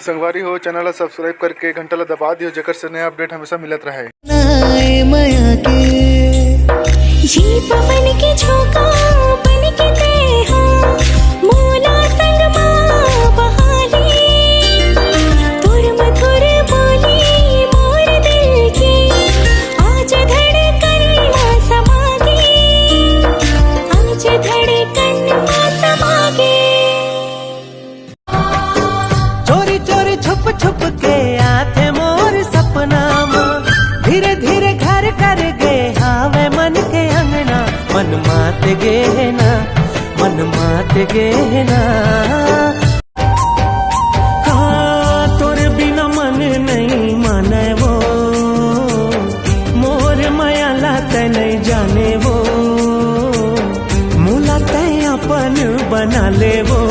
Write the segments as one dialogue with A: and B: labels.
A: संगवारी हो चैनल ला सब्सक्राइब करके घंटा ला दबा दियो जेकर से नया अपडेट हमेशा मिलत रहे।
B: ये पवन के झोंका बन के देहा मोला संग मां बहाली तुर मधुर बोली मोर दिल की आज धड़कन मां समागे आज धड़कन मां समागे।
C: चोरी चोरी छुप छुप के आते मोर सपना मां धीरे धीरे घर कर गे हावे मन के अंगना मन मात गे ना मन मात गे ना। हाँ तोरे बिना मन नहीं माने वो मोर माया लाते नहीं जाने वो मुला तय अपन बना ले वो।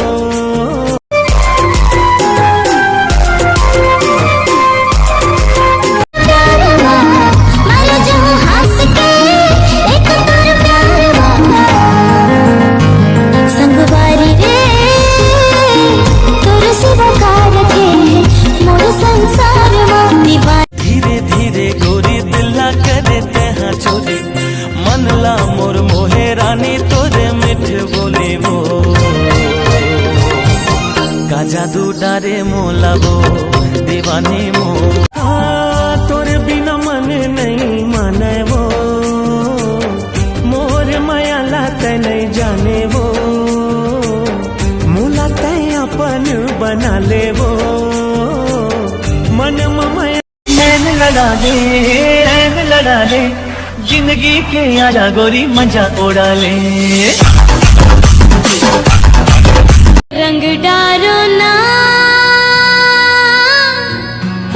C: धीरे धीरे गोरी दिला करे तेहा चोरी मन ला मोर मोहे रानी तोरे मिठ बोले वो का जादू डारे मोला वो दीवानी मो। तोरे बिना मन नहीं माने वो मोर माया लाते नहीं जाने वो मुला तय अपन बना ले वो मन ममया नैन लड़ा ले जिंदगी के आजा गोरी मजा उड़ा ले।
B: रंग डारो ना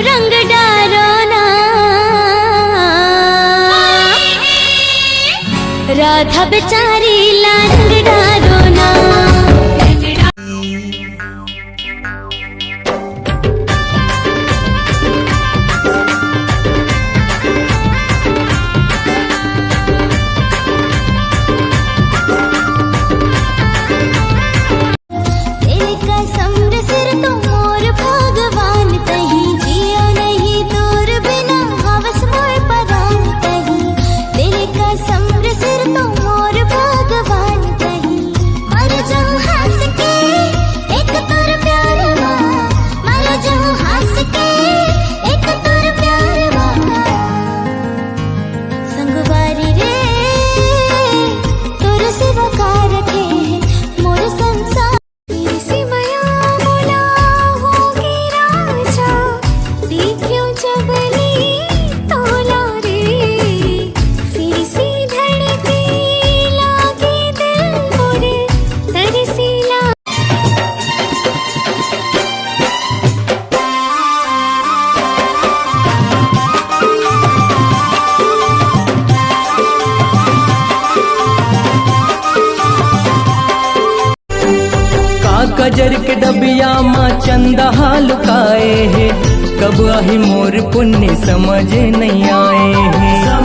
B: रंग डारो ना राधा बेचारी ला रंग डारो ना।
C: गजर के डबिया माँ चंदा लुकाए है कब आही मोर पुण्य समझ नहीं आए हैं।